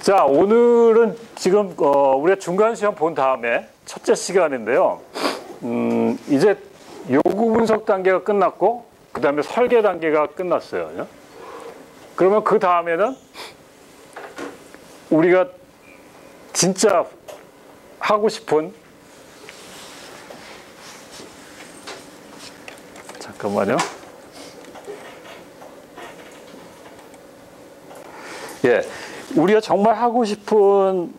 자, 오늘은 지금 우리가 중간 시험 본 다음에 첫째 시간인데요. 이제 요구 분석 단계가 끝났고 그 다음에 설계 단계가 끝났어요. 그러면 그 다음에는 우리가 진짜 하고 싶은, 잠깐만요. 예, 우리가 정말 하고 싶은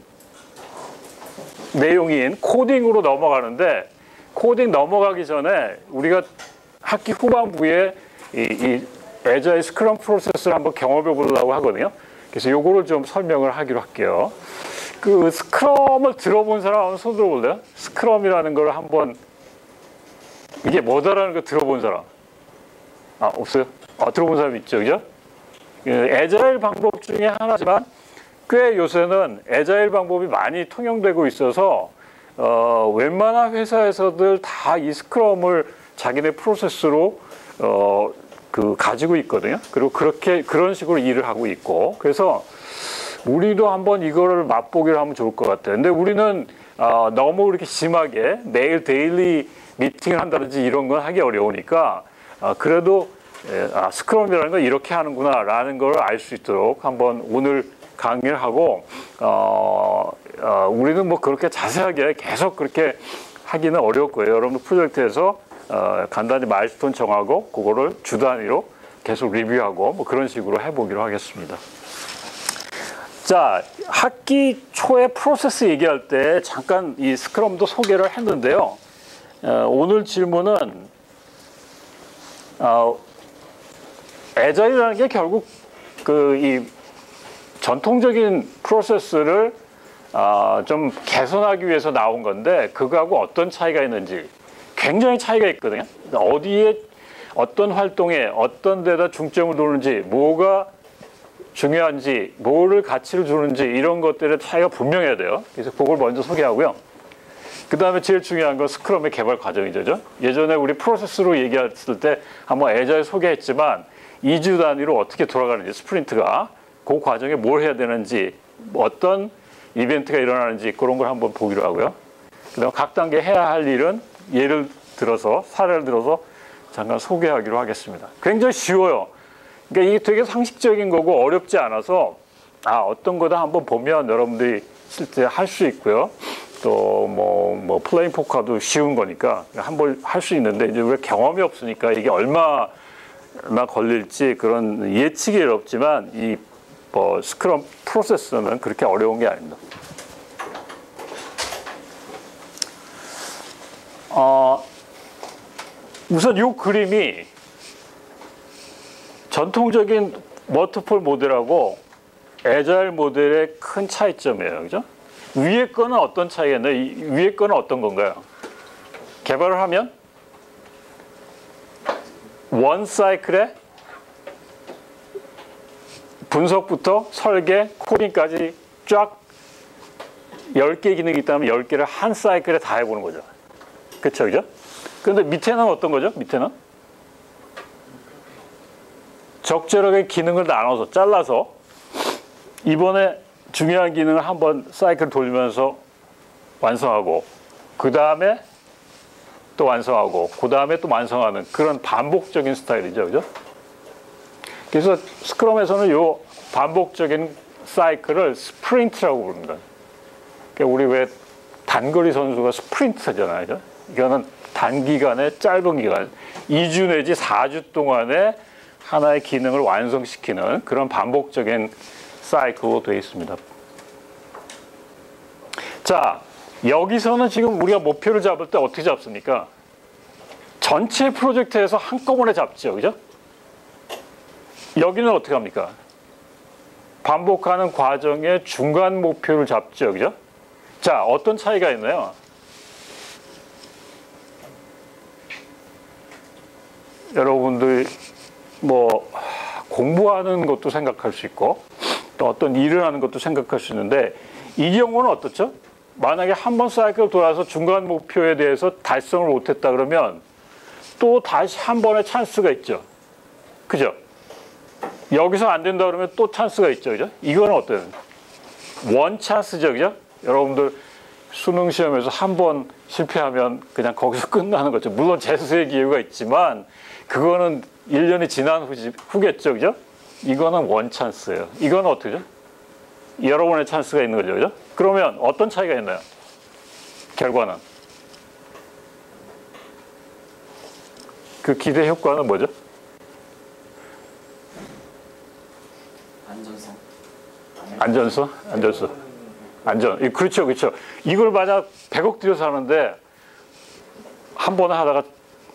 내용인 코딩으로 넘어가는데, 코딩 넘어가기 전에 우리가 학기 후반부에 이 애자일 스크럼 프로세스를 한번 경험해 보려고 하거든요. 그래서 요거를 좀 설명을 하기로 할게요. 그 스크럼을 들어본 사람 한번 손 들어볼래요? 스크럼이라는 걸 한번, 이게 뭐다라는 거 들어본 사람? 아, 없어요? 아, 들어본 사람 있죠, 그죠? 애자일 방법 중에 하나지만 꽤 요새는 애자일 방법이 많이 통용되고 있어서 웬만한 회사에서들 다 이 스크럼을 자기네 프로세스로 가지고 있거든요. 그리고 그런 식으로 일을 하고 있고, 그래서 우리도 한번 이거를 맛보기를 하면 좋을 것 같아요. 근데 우리는 너무 이렇게 심하게 매일 데일리 미팅을 한다든지 이런 건 하기 어려우니까 그래도 스크럼이라는 건 이렇게 하는구나 라는 걸 알 수 있도록 한번 오늘 강의를 하고, 우리는 뭐 그렇게 자세하게 계속 그렇게 하기는 어려울 거예요. 여러분 프로젝트에서 간단히 마일스톤 정하고 그거를 주 단위로 계속 리뷰하고 뭐 그런 식으로 해보기로 하겠습니다. 자, 학기 초에 프로세스 얘기할 때 잠깐 이 스크럼도 소개를 했는데요. 오늘 질문은 애자일이라는 게 결국 이 전통적인 프로세스를 좀 개선하기 위해서 나온 건데, 그거하고 어떤 차이가 있는지 굉장히 차이가 있거든요. 어디에 어떤 활동에 어떤 데다 중점을 두는지, 뭐가 중요한지, 뭐를 가치를 주는지 이런 것들의 차이가 분명해야 돼요. 그래서 그걸 먼저 소개하고요. 그 다음에 제일 중요한 건 스크럼의 개발 과정이죠. 예전에 우리 프로세스로 얘기했을 때 한번 애자일 소개했지만 2주 단위로 어떻게 돌아가는지, 스프린트가 그 과정에 뭘 해야 되는지, 어떤 이벤트가 일어나는지 그런 걸 한번 보기로 하고요. 그 다음 각 단계 해야 할 일은 예를 들어서, 사례를 들어서 잠깐 소개하기로 하겠습니다. 굉장히 쉬워요. 그러니까 이게 되게 상식적인 거고 어렵지 않아서 어떤 거다 한번 보면 여러분들이 실제 할 수 있고요. 또 뭐 플레잉 포커도 쉬운 거니까 한번 할 수 있는데, 이제 우리가 경험이 없으니까 이게 얼마나 걸릴지 그런 예측이 어렵지만 이 스크럼 프로세스는 그렇게 어려운 게 아닙니다. 우선 이 그림이 전통적인 워터폴 모델하고 애자일 모델의 큰 차이점이에요. 그죠? 위에 거는 어떤 차이가 있나요? 위에 거는 어떤 건가요? 개발을 하면 원 사이클에 분석부터 설계, 코딩까지 쫙 10개 기능이 있다면 10개를 한 사이클에 다 해보는 거죠. 그쵸, 그죠? 그런데 밑에는 어떤 거죠? 밑에는 적절하게 기능을 나눠서, 잘라서 이번에 중요한 기능을 한번 사이클 돌리면서 완성하고, 그 다음에 또 완성하고, 그 다음에 또 완성하는 그런 반복적인 스타일이죠. 그죠? 그래서 스크럼에서는 요 반복적인 사이클을 스프린트라고 부릅니다. 그러니까 우리 왜 단거리 선수가 스프린트 하잖아요. 그죠? 이거는 단기간에, 짧은 기간, 2주 내지 4주 동안에 하나의 기능을 완성시키는 그런 반복적인 사이클로 되어 있습니다. 자, 여기서는 지금 우리가 목표를 잡을 때 어떻게 잡습니까? 전체 프로젝트에서 한꺼번에 잡죠. 그죠? 여기는 어떻게 합니까? 반복하는 과정의 중간 목표를 잡죠. 그죠? 자, 어떤 차이가 있나요? 여러분들 뭐 공부하는 것도 생각할 수 있고 또 어떤 일을 하는 것도 생각할 수 있는데, 이 경우는 어떻죠? 만약에 한 번 사이클 돌아서 중간 목표에 대해서 달성을 못했다 그러면 또 다시 한 번의 찬스가 있죠. 그죠? 여기서 안 된다 그러면 또 찬스가 있죠. 그죠? 이거는 어때요? 원 찬스죠, 그죠? 여러분들 수능 시험에서 한 번 실패하면 그냥 거기서 끝나는 거죠. 물론 재수의 기회가 있지만 그거는 1년이 지난 후겠죠, 그죠? 이거는 원 찬스예요. 이건 어떻게죠? 여러 번의 찬스가 있는 거죠, 그죠? 그러면 어떤 차이가 있나요? 결과는 그 기대 효과는 뭐죠? 안전. 그렇죠, 그렇죠. 이걸 만약 100억 들여서 하는데 한 번에 하다가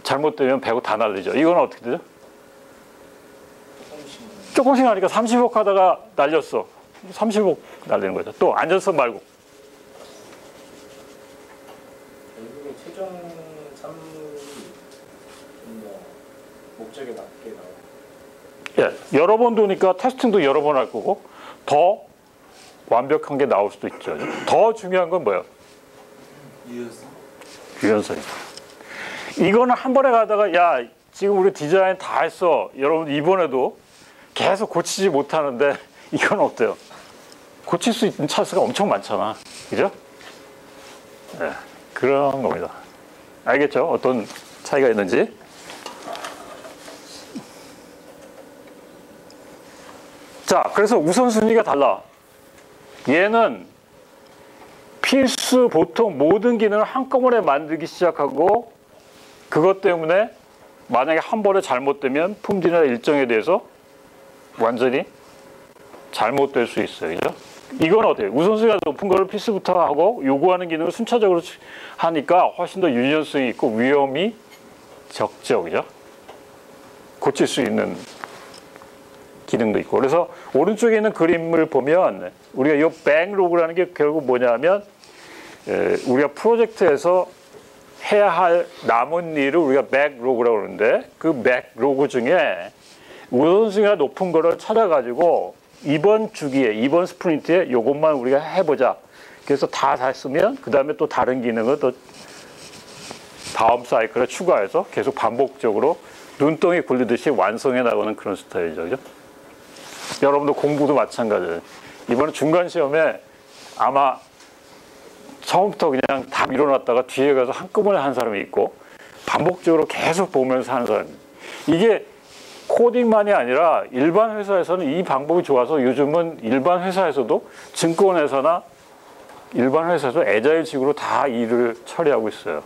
잘못되면 100억 다 날리죠. 이건 어떻게 되죠? 조금씩 하니까 30억 하다가 날렸어. 30억 날리는 거죠. 또 안전성 말고. 결국에 최종 산물이 좀 더 목적에 맞게 나와요. 예, 여러 번 도니까 테스팅도 여러 번 할 거고 더 완벽한 게 나올 수도 있죠. 더 중요한 건 뭐예요? 유연성이죠. 이거는 한 번에 가다가 야 지금 우리 디자인 다 했어. 여러분 이번에도 계속 고치지 못하는데 이건 어때요? 고칠 수 있는 찬스가 엄청 많잖아. 그죠? 네, 그런 겁니다. 알겠죠? 어떤 차이가 있는지. 자, 그래서 우선순위가 달라. 얘는 필수 보통 모든 기능을 한꺼번에 만들기 시작하고 그것 때문에 만약에 한 번에 잘못되면 품질이나 일정에 대해서 완전히 잘못될 수 있어요. 그죠? 이건 어때요? 우선순위가 높은 거를 필수부터 하고 요구하는 기능을 순차적으로 하니까 훨씬 더 유연성이 있고 위험이 적죠. 그죠? 고칠 수 있는 기능도 있고. 그래서 오른쪽에 있는 그림을 보면 우리가 이 백로그라는 게 결국 뭐냐면 우리가 프로젝트에서 해야 할 남은 일을 우리가 백로그라고 그러는데 그 백로그 중에 우선순위가 높은 거를 찾아가지고 이번 주기에 이번 스프린트에 이것만 우리가 해보자. 그래서 다 했으면 그 다음에 또 다른 기능을 또 다음 사이클에 추가해서 계속 반복적으로 눈덩이 굴리듯이 완성해 나가는 그런 스타일이죠. 그죠? 여러분도 공부도 마찬가지예요. 이번에 중간 시험에 아마 처음부터 그냥 다 밀어놨다가 뒤에 가서 한꺼번에 한 사람이 있고 반복적으로 계속 보면서 하는 사람이 이게 코딩만이 아니라 일반 회사에서는 이 방법이 좋아서 요즘은 일반 회사에서도 증권회사나 일반 회사에서 애자일식으로 다 일을 처리하고 있어요.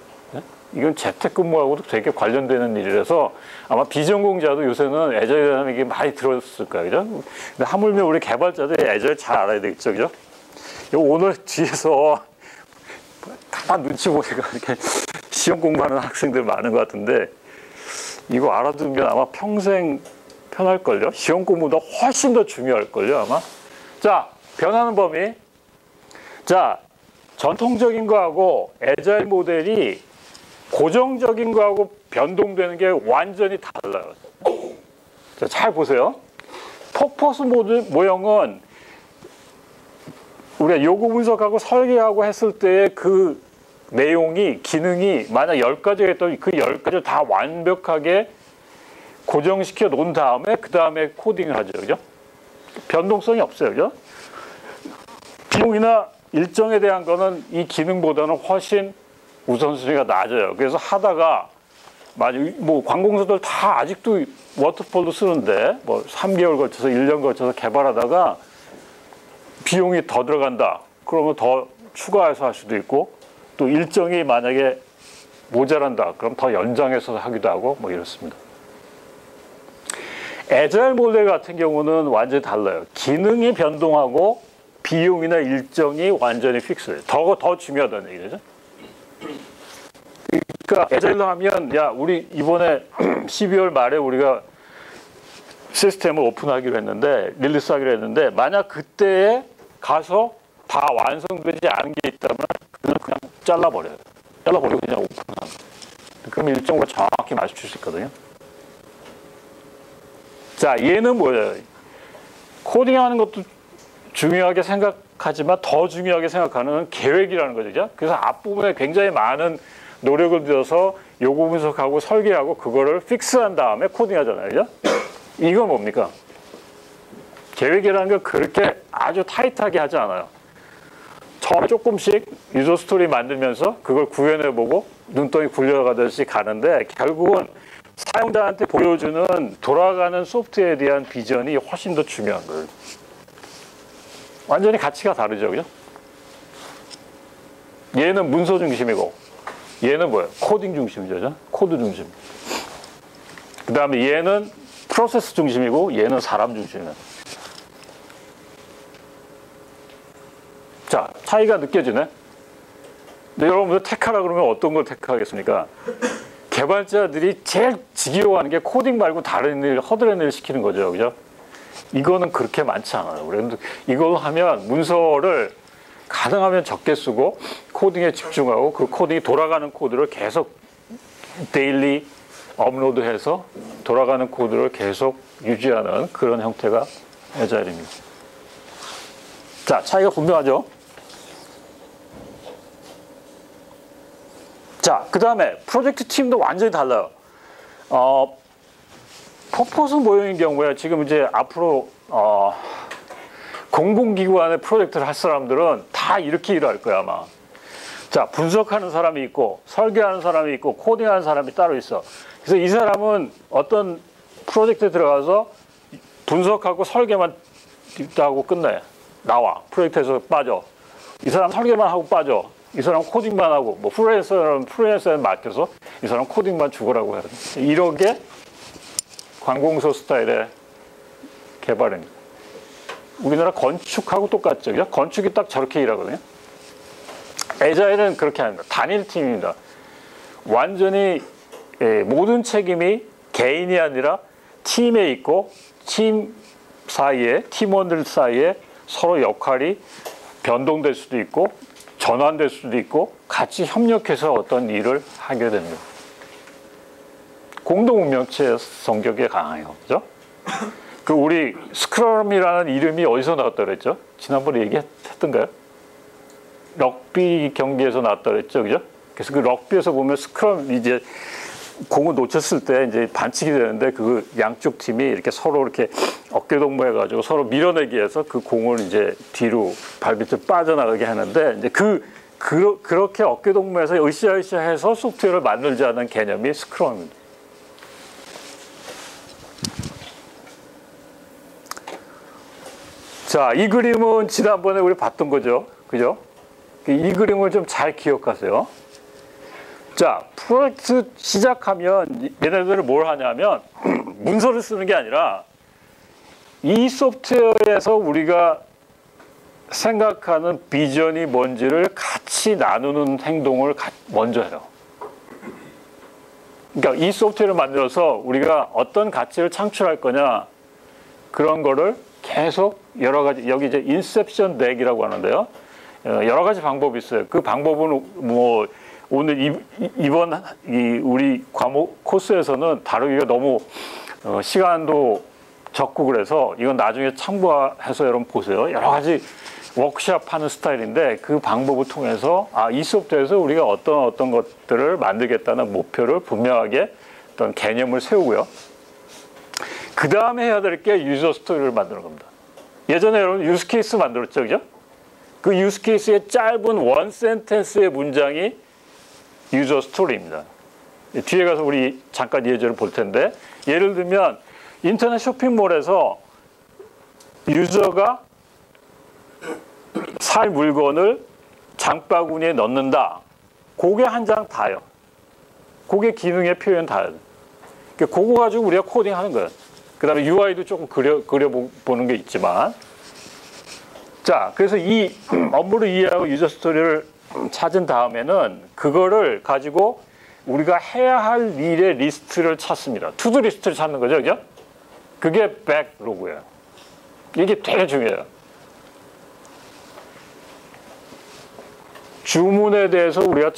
이건 재택근무하고도 되게 관련되는 일이라서 아마 비전공자도 요새는 애자일이라는 얘기 많이 들었을 거예요. 그죠? 근데 하물며 우리 개발자들 애자일 잘 알아야 되겠죠. 그죠? 오늘 뒤에서 다 눈치 보니까 이렇게 시험 공부하는 학생들 많은 것 같은데 이거 알아두면 아마 평생 편할걸요? 시험 공부보다 훨씬 더 중요할걸요, 아마? 자, 변하는 범위. 자, 전통적인 거하고 애자일 모델이 고정적인 거하고 변동되는 게 완전히 달라요. 자, 잘 보세요. 퍼포스 모형은 우리가 요구 분석하고 설계하고 했을 때의 그 내용이 기능이 만약 10가지가 있다면 그 10가지를 다 완벽하게 고정시켜 놓은 다음에 그 다음에 코딩을 하죠. 그죠? 변동성이 없어요. 그죠? 비용이나 일정에 대한 거는 이 기능보다는 훨씬 우선순위가 낮아요. 그래서 하다가 뭐 관공서들 다 아직도 워터폴도 쓰는데 뭐 3개월 걸쳐서 1년 걸쳐서 개발하다가 비용이 더 들어간다. 그러면 더 추가해서 할 수도 있고 또 일정이 만약에 모자란다. 그럼 더 연장해서 하기도 하고 뭐 이렇습니다. 애자일 모델 같은 경우는 완전히 달라요. 기능이 변동하고 비용이나 일정이 완전히 픽스해요. 더 중요하다는 얘기죠. 그러니까 애자일로 하면 야 우리 이번에 12월 말에 우리가 시스템을 오픈하기로 했는데 릴리스하기로 했는데 만약 그때에 가서 다 완성되지 않은 게 있다면 그냥 잘라버려요. 잘라버리고 그냥 오픈합니다. 그럼 일정과 정확히 맞출 수 있거든요. 자, 얘는 뭐예요? 코딩하는 것도 중요하게 생각하지만 더 중요하게 생각하는 계획이라는 거죠. 그래서 앞부분에 굉장히 많은 노력을 들여서 요구 분석하고 설계하고 그거를 픽스한 다음에 코딩하잖아요. 그죠? 이건 뭡니까? 계획이라는 건 그렇게 아주 타이트하게 하지 않아요. 처음에 조금씩 유저 스토리 만들면서 그걸 구현해보고 눈덩이 굴려가듯이 가는데 결국은 사용자한테 보여주는 돌아가는 소프트웨어에 대한 비전이 훨씬 더 중요한 거예요. 완전히 가치가 다르죠, 그죠? 얘는 문서 중심이고 얘는 뭐예요? 코딩 중심이죠, 코드 중심. 그 다음에 얘는 프로세스 중심이고 얘는 사람 중심이에요. 자, 차이가 느껴지네? 근데 여러분들 택하라 그러면 어떤 걸 택하겠습니까? 개발자들이 제일 지겨워하는 게 코딩 말고 다른 일, 허드렛 일 시키는 거죠, 그죠? 이거는 그렇게 많지 않아요. 그런데 이걸 하면 문서를 가능하면 적게 쓰고 코딩에 집중하고 그 코딩이 돌아가는 코드를 계속 데일리 업로드해서 돌아가는 코드를 계속 유지하는 그런 형태가 애자일입니다. 자, 차이가 분명하죠? 자, 그 다음에 프로젝트 팀도 완전히 달라요. 퍼포스 모형인 경우에 지금 이제 앞으로 공공기관의 프로젝트를 할 사람들은 다 이렇게 일할 거야, 아마. 자, 분석하는 사람이 있고 설계하는 사람이 있고 코딩하는 사람이 따로 있어. 그래서 이 사람은 어떤 프로젝트에 들어가서 분석하고 설계만 하고 끝내. 나와. 프로젝트에서 빠져. 이 사람 설계만 하고 빠져. 이 사람 코딩만 하고, 뭐 프리랜서는 맡겨서 이 사람 코딩만 죽으라고 해야 돼. 이렇게 관공서 스타일의 개발입니다. 우리나라 건축하고 똑같죠. 그죠? 건축이 딱 저렇게 일하거든요. 애자일은 그렇게 합니다. 단일 팀입니다. 완전히 모든 책임이 개인이 아니라 팀에 있고 팀 사이에, 팀원들 사이에 서로 역할이 변동될 수도 있고 전환될 수도 있고 같이 협력해서 어떤 일을 하게 됩니다. 공동 운명체 성격에 강해요. 그죠? 그 우리 스크럼이라는 이름이 어디서 나왔다 그랬죠? 지난번에 얘기했던가요? 럭비 경기에서 나왔다 그랬죠. 그죠? 그래서 그 럭비에서 보면 스크럼 이제 공을 놓쳤을 때 이제 반칙이 되는데 그 양쪽 팀이 이렇게 서로 이렇게 어깨 동무해가지고 서로 밀어내기 위해서 그 공을 이제 뒤로 발밑을 빠져나가게 하는데 이제 그렇게 어깨 동무해서 으쌰으쌰해서 소프트웨어를 만들자는 개념이 스크럼입니다. 자, 이 그림은 지난번에 우리 봤던 거죠. 그죠? 이 그림을 좀 잘 기억하세요. 자, 프로젝트 시작하면 얘네들은 뭘 하냐면 문서를 쓰는 게 아니라 이 소프트웨어에서 우리가 생각하는 비전이 뭔지를 같이 나누는 행동을 먼저 해요. 그러니까 이 소프트웨어를 만들어서 우리가 어떤 가치를 창출할 거냐 그런 거를 계속 여러 가지, 여기 이제 인셉션 덱이라고 하는데요. 여러 가지 방법이 있어요. 그 방법은 뭐 오늘 이번 우리 과목 코스에서는 다루기가 너무 시간도 적고 그래서 이건 나중에 참고해서 여러분 보세요. 여러 가지 워크숍 하는 스타일인데 그 방법을 통해서 이 소프트웨어에서 우리가 어떤 것들을 만들겠다는 목표를 분명하게 어떤 개념을 세우고요. 그 다음에 해야 될 게 유저 스토리를 만드는 겁니다. 예전에 여러분 유스 케이스 만들었죠, 그죠? 그 유스 케이스의 짧은 원 센텐스의 문장이 유저 스토리입니다. 뒤에 가서 우리 잠깐 예제를 볼 텐데 예를 들면 인터넷 쇼핑몰에서 유저가 살 물건을 장바구니에 넣는다. 그게 한 장 다요. 그게 기능의 표현 다요. 그거 가지고 우리가 코딩하는 거예요. 그 다음에 UI도 조금 그려보는 게 있지만 자, 그래서 이 업무를 이해하고 유저 스토리를 찾은 다음에는 그거를 가지고 우리가 해야 할 일의 리스트를 찾습니다. 투두 리스트를 찾는 거죠, 그죠? 그게 백로그예요. 이게 되게 중요해요. 주문에 대해서 우리가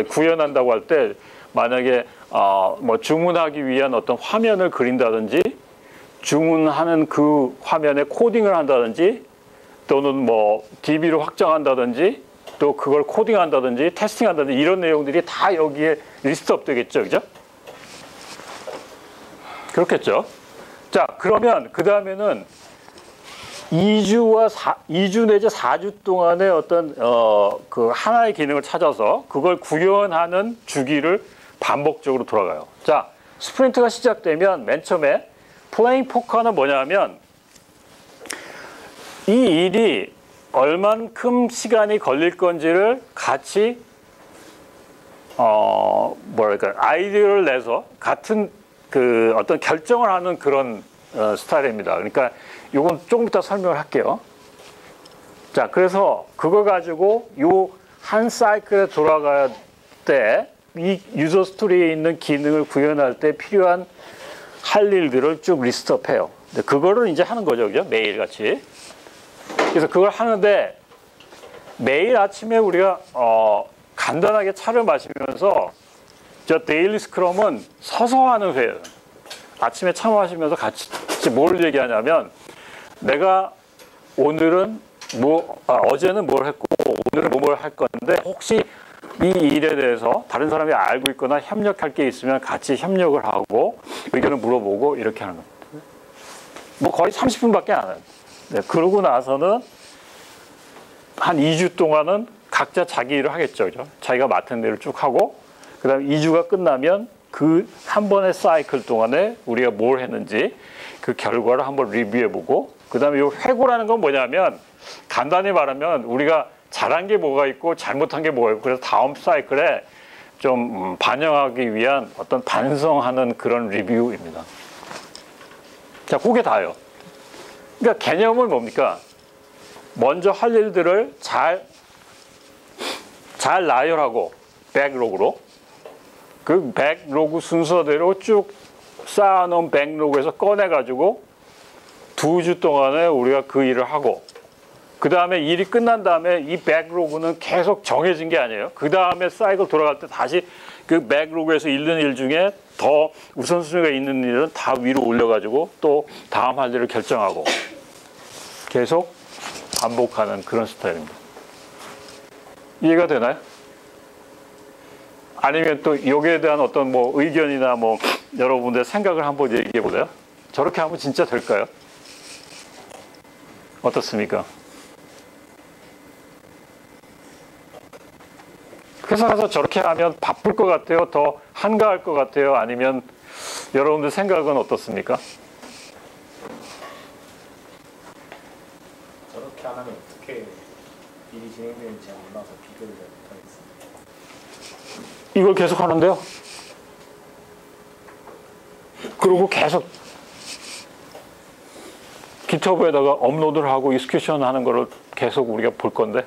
구현한다고 할 때 만약에 뭐 주문하기 위한 어떤 화면을 그린다든지 주문하는 그 화면에 코딩을 한다든지 또는 뭐 DB를 확장한다든지 또 그걸 코딩한다든지 테스팅한다든지 이런 내용들이 다 여기에 리스트업 되겠죠, 그죠? 그렇겠죠. 자, 그러면 그 다음에는 2주 내지 4주 동안의 어떤 그 하나의 기능을 찾아서 그걸 구현하는 주기를 반복적으로 돌아가요. 자, 스프린트가 시작되면 맨 처음에 플레잉 포커는 뭐냐면 이 일이 얼만큼 시간이 걸릴 건지를 같이 뭐랄까 아이디어를 내서 같은 그 어떤 결정을 하는 그런 스타일입니다. 그러니까 이건 조금 이따 설명을 할게요. 자, 그래서 그거 가지고 요 한 사이클에 돌아갈 때 이 유저 스토리에 있는 기능을 구현할 때 필요한 할 일들을 쭉 리스트업해요. 그거를 이제 하는 거죠, 그죠? 매일 같이. 그래서 그걸 하는데 매일 아침에 우리가 간단하게 차를 마시면서 저 데일리 스크럼은 서서 하는 회예요. 아침에 차 마시면서 같이 뭘 얘기하냐면 내가 오늘은 어제는 뭘 했고 오늘은 뭘 할 건데 혹시 이 일에 대해서 다른 사람이 알고 있거나 협력할 게 있으면 같이 협력을 하고 의견을 물어보고 이렇게 하는 겁니다. 뭐 거의 30분밖에 안 해요. 네, 그러고 나서는 한 2주 동안은 각자 자기 일을 하겠죠. 그죠? 자기가 맡은 일을 쭉 하고 그 다음에 2주가 끝나면 그 한 번의 사이클 동안에 우리가 뭘 했는지 그 결과를 한번 리뷰해보고 그 다음에 이 회고라는 건 뭐냐면 간단히 말하면 우리가 잘한 게 뭐가 있고 잘못한 게 뭐가 있고 그래서 다음 사이클에 좀 반영하기 위한 어떤 반성하는 그런 리뷰입니다. 자, 그게 다예요. 그러니까 개념은 뭡니까? 먼저 할 일들을 잘 나열하고 백로그로 그 백로그 순서대로 쭉 쌓아놓은 백로그에서 꺼내가지고 2주 동안에 우리가 그 일을 하고 그 다음에 일이 끝난 다음에 이 백로그는 계속 정해진 게 아니에요. 그 다음에 사이클 돌아갈 때 다시 그 백로그에서 읽는 일 중에 더 우선순위가 있는 일은 다 위로 올려가지고 또 다음 할 일을 결정하고 계속 반복하는 그런 스타일입니다. 이해가 되나요? 아니면 또 여기에 대한 어떤 뭐 의견이나 뭐 여러분들의 생각을 한번 얘기해 보세요. 저렇게 하면 진짜 될까요? 어떻습니까? 회사 가서 저렇게 하면 바쁠 것 같아요? 더 한가할 것 같아요? 아니면 여러분들 생각은 어떻습니까? 저렇게 안 하면 어떻게 일이 진행되는지 몰라서 비교를 못하겠습니다. 이걸 계속 하는데요. 그리고 계속 GitHub에다가 업로드를 하고 익스큐션 하는 거를 계속 우리가 볼 건데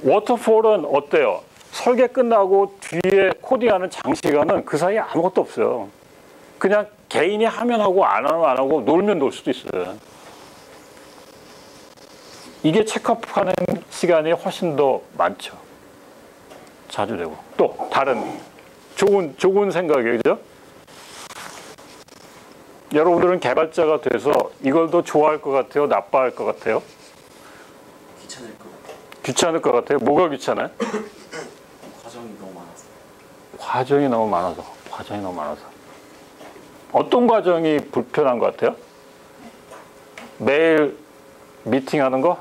워터폴은 어때요? 설계 끝나고 뒤에 코딩하는 장시간은 그 사이에 아무것도 없어요. 그냥 개인이 하면 하고 안 하면 안 하고 놀면 놀 수도 있어요. 이게 체크업하는 시간이 훨씬 더 많죠. 자주 되고. 또 다른 좋은 생각이에요. 그죠? 여러분들은 개발자가 돼서 이걸 더 좋아할 것 같아요? 나빠할 것 같아요? 귀찮을 것 같아요. 귀찮을 것 같아요? 뭐가 귀찮아요? 과정이 너무 많아서. 과정이 너무 많아서. 어떤 과정이 불편한 것 같아요? 매일 미팅하는 거?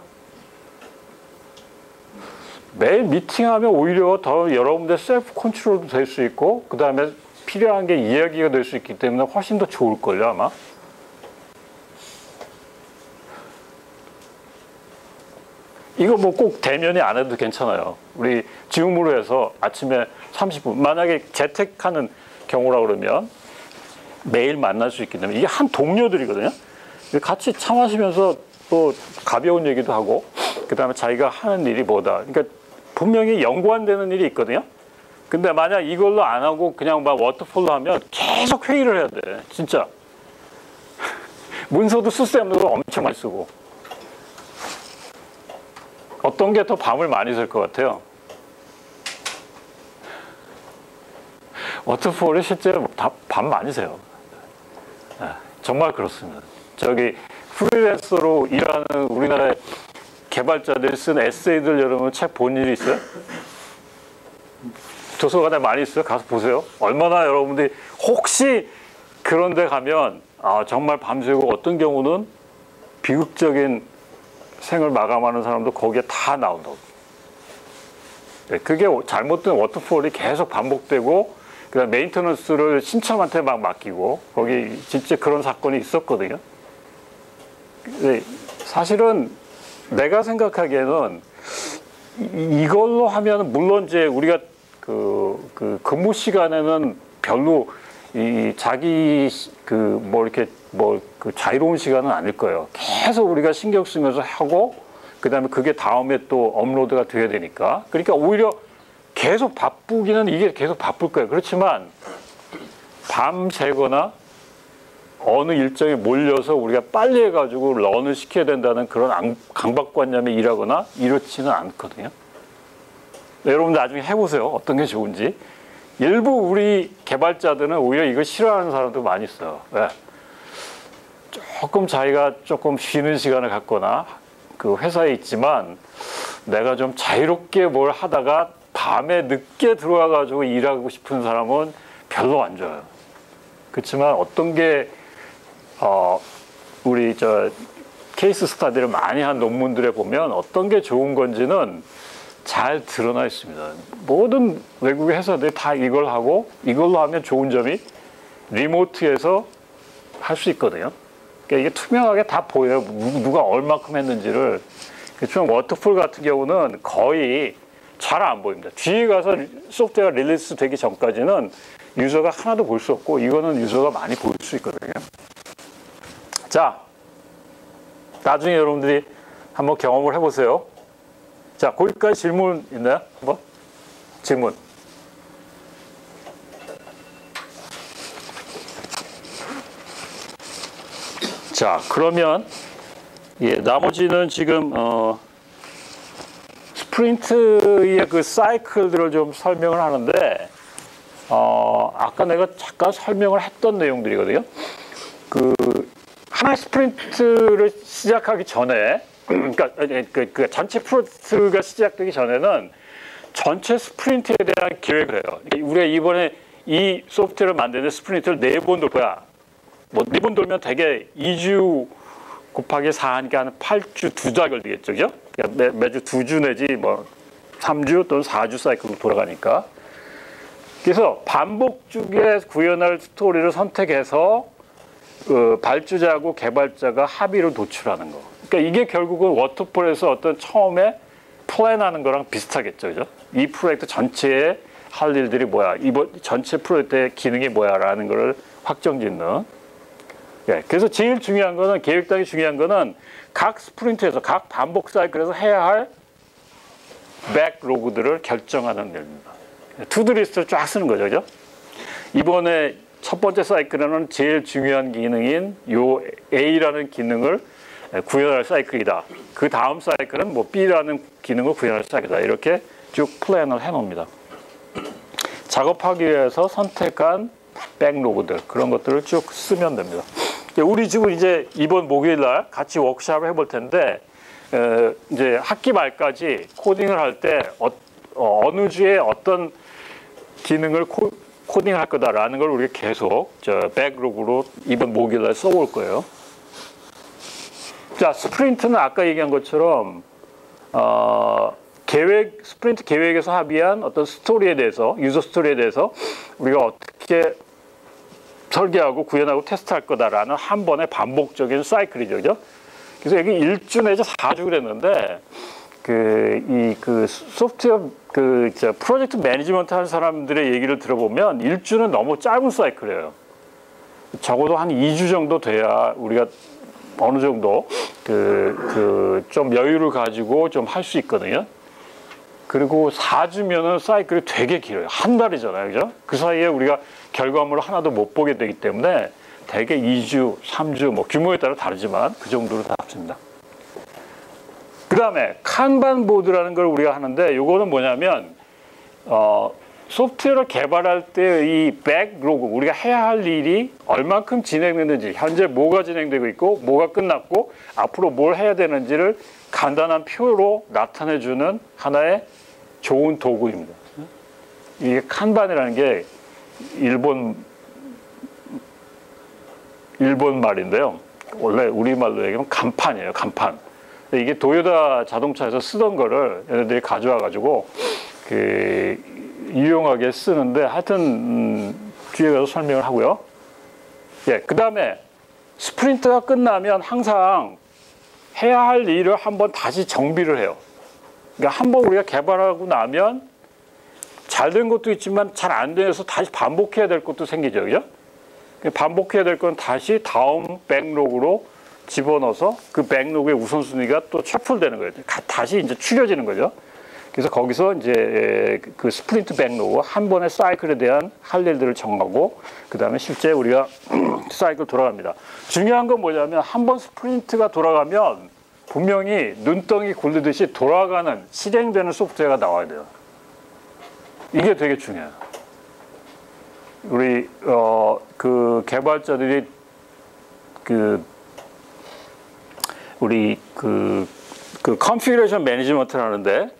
매일 미팅하면 오히려 더 여러분들 셀프 컨트롤도 될 수 있고 그 다음에 필요한 게 이야기가 될 수 있기 때문에 훨씬 더 좋을걸요 아마. 이거 뭐 꼭 대면이 안 해도 괜찮아요. 우리 줌으로 해서 아침에 30분 만약에 재택하는 경우라 그러면 매일 만날 수 있기 때문에 이게 한 동료들이거든요. 같이 차 마시면서 또 가벼운 얘기도 하고 그 다음에 자기가 하는 일이 뭐다. 그러니까 분명히 연관되는 일이 있거든요. 근데 만약 이걸로 안 하고 그냥 막 워터폴로 하면 계속 회의를 해야 돼. 진짜. 문서도 쓸데없는 걸 엄청 많이 쓰고. 어떤 게 더 밤을 많이 쓸 것 같아요? 워터폴이 실제로 밤 많이 새요. 정말 그렇습니다. 저기 프리랜서로 일하는 우리나라의 개발자들이 쓴 에세이들 여러분 책 본 일이 있어요? 도서관에 많이 있어요? 가서 보세요. 얼마나 여러분들이 혹시 그런 데 가면 정말 밤새고 어떤 경우는 비극적인 생을 마감하는 사람도 거기에 다 나온다고. 네, 그게 잘못된 워터폴이 계속 반복되고 그다음 메인터넌스를 신참한테 막 맡기고 거기 진짜 그런 사건이 있었거든요. 네, 사실은 내가 생각하기에는 이걸로 하면 물론 이제 우리가 그 근무 시간에는 별로 이 자기 그 뭐 이렇게 뭐 그 자유로운 시간은 아닐 거예요. 계속 우리가 신경 쓰면서 하고 그다음에 그게 다음에 또 업로드가 돼야 되니까. 그러니까 오히려 계속 바쁘기는 이게 계속 바쁠 거예요. 그렇지만 밤 새거나 어느 일정에 몰려서 우리가 빨리 해가지고 런을 시켜야 된다는 그런 강박관념에 일하거나 이렇지는 않거든요. 네, 여러분 나중에 해보세요. 어떤 게 좋은지. 일부 우리 개발자들은 오히려 이거 싫어하는 사람도 많이 있어요. 네. 조금 자기가 조금 쉬는 시간을 갖거나 그 회사에 있지만 내가 좀 자유롭게 뭘 하다가 밤에 늦게 들어와가지고 일하고 싶은 사람은 별로 안 좋아요. 그렇지만 어떤 게 우리 저 케이스 스타디를 많이 한 논문들에 보면 어떤 게 좋은 건지는 잘 드러나 있습니다. 모든 외국의 회사들이 다 이걸 하고 이걸로 하면 좋은 점이 리모트에서 할 수 있거든요. 그러니까 이게 투명하게 다 보여요. 누가 얼마큼 했는지를. 그렇지만 워터폴 같은 경우는 거의 잘 안 보입니다. 뒤에 가서 소프트웨어가 릴리스 되기 전까지는 유저가 하나도 볼 수 없고 이거는 유저가 많이 볼 수 있거든요. 자, 나중에 여러분들이 한번 경험을 해보세요. 자, 거기까지 질문 있나요? 한번 질문. 자, 그러면 예, 나머지는 지금 스프린트의 그 사이클들을 좀 설명을 하는데 아까 내가 잠깐 설명을 했던 내용들이거든요. 그 하나의 스프린트를 시작하기 전에 그러니까 그 전체 프로젝트가 시작되기 전에는 전체 스프린트에 대한 계획을 해요. 우리가 이번에 이 소프트웨어를 만드는데 스프린트를 4번 돌 거야. 뭐 4번 돌면 대개 2주 곱하기 4 하니까 한 8주 2달 걸리겠죠, 그죠? 그러니까 매주 2주 내지 뭐 3주 또는 4주 사이클로 돌아가니까. 그래서 반복 주기에 구현할 스토리를 선택해서 발주자하고 개발자가 합의를 도출하는 거. 그러니까 이게 결국은 워터폴에서 어떤 처음에 플랜하는 거랑 비슷하겠죠, 그죠? 이 프로젝트 전체에 할 일들이 뭐야? 이번 전체 프로젝트의 기능이 뭐야라는 거를 확정짓는. 예, 그래서 제일 중요한 거는 계획당이 중요한 거는 각 스프린트에서 각 반복 사이클에서 해야 할 백로그들을 결정하는 일입니다. 투두리스트를 쫙 쓰는 거죠, 그죠? 이번에 첫 번째 사이클에는 제일 중요한 기능인 요 A라는 기능을 구현할 사이클이다. 그 다음 사이클은 뭐 B라는 기능을 구현할 사이클이다. 이렇게 쭉 플랜을 해놓습니다. 작업하기 위해서 선택한 백로그들 그런 것들을 쭉 쓰면 됩니다. 우리 지금 이제 이번 목요일 날 같이 워크숍을 해볼 텐데 이제 학기 말까지 코딩을 할 때 어느 주에 어떤 기능을 코딩할 거다라는 걸 우리가 계속 백로그로 이번 목요일 날 써올 거예요. 자, 스프린트는 아까 얘기한 것처럼 스프린트 계획에서 합의한 어떤 스토리에 대해서 유저 스토리에 대해서 우리가 어떻게 설계하고 구현하고 테스트할 거다라는 한 번의 반복적인 사이클이죠, 그죠? 그래서 여기 1주 내지 4주 그랬는데 그 소프트웨어 프로젝트 매니지먼트 하는 사람들의 얘기를 들어보면 1주는 너무 짧은 사이클이에요. 적어도 한 2주 정도 돼야 우리가 어느 정도 좀 여유를 가지고 좀 할 수 있거든요. 그리고 4주면은 사이클이 되게 길어요. 한 달이잖아요, 그죠? 그 사이에 우리가 결과물을 하나도 못 보게 되기 때문에 대개 2주, 3주, 뭐 규모에 따라 다르지만 그 정도로 다 합습니다. 그 다음에 칸반 보드라는 걸 우리가 하는데 이거는 뭐냐면 소프트웨어를 개발할 때 이 백로그 우리가 해야 할 일이 얼만큼 진행됐는지 현재 뭐가 진행되고 있고 뭐가 끝났고 앞으로 뭘 해야 되는지를 간단한 표로 나타내주는 하나의 좋은 도구입니다. 이게 칸반이라는 게 일본 말인데요. 원래 우리말로 얘기하면 간판이에요, 간판. 이게 도요타 자동차에서 쓰던 거를 얘네들이 가져와 가지고 유용하게 쓰는데, 하여튼 뒤에 가서 설명을 하고요. 예, 그 다음에 스프린트가 끝나면 항상 해야 할 일을 한번 다시 정비를 해요. 그러니까 한번 우리가 개발하고 나면 잘 된 것도 있지만 잘 안 돼서 다시 반복해야 될 것도 생기죠, 그죠? 반복해야 될 건 다시 다음 백로그로 집어넣어서 그 백로그의 우선순위가 또 셔플되는 거예요. 다시 이제 추려지는 거죠. 그래서 거기서 이제 그 스프린트 백로그 한 번의 사이클에 대한 할 일들을 정하고, 그 다음에 실제 우리가 사이클 돌아갑니다. 중요한 건 뭐냐면 한 번 스프린트가 돌아가면 분명히 눈덩이 굴리듯이 돌아가는, 실행되는 소프트웨어가 나와야 돼요. 이게 되게 중요해요. 우리 그 개발자들이 우리 컨피그레이션 매니지먼트를 하는데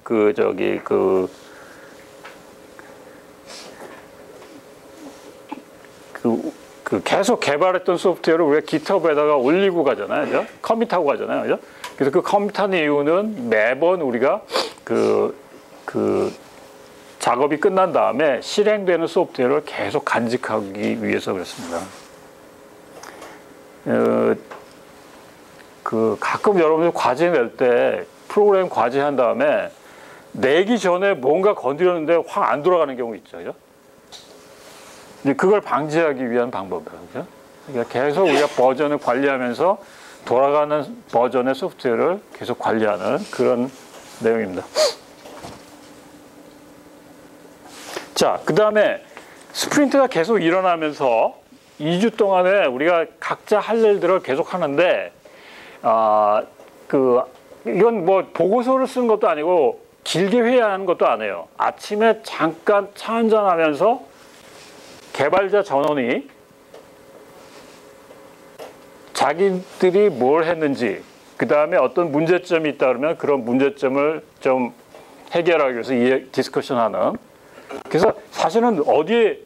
계속 개발했던 소프트웨어를 우리가 깃허브에다가 올리고 가잖아요, 그죠? 커밋하고 가잖아요, 그죠? 그래서 그 커밋하는 이유는 매번 우리가 작업이 끝난 다음에 실행되는 소프트웨어를 계속 간직하기 위해서 그렇습니다. 가끔 여러분들 과제 낼 때 프로그램 과제 한 다음에 내기 전에 뭔가 건드렸는데 확 안 돌아가는 경우 있죠, 그죠? 이제 그걸 방지하기 위한 방법이에요, 그죠? 그러니까 계속 우리가 버전을 관리하면서 돌아가는 버전의 소프트웨어를 계속 관리하는 그런 내용입니다. 자, 그 다음에 스프린트가 계속 일어나면서 2주 동안에 우리가 각자 할 일들을 계속 하는데, 이건 뭐 보고서를 쓰는 것도 아니고 길게 회의하는 것도 아니에요. 아침에 잠깐 차 한잔 하면서 개발자 전원이 자기들이 뭘 했는지, 그 다음에 어떤 문제점이 있다 그러면 그런 문제점을 좀 해결하기 위해서 디스커션하는. 그래서 사실은 어디에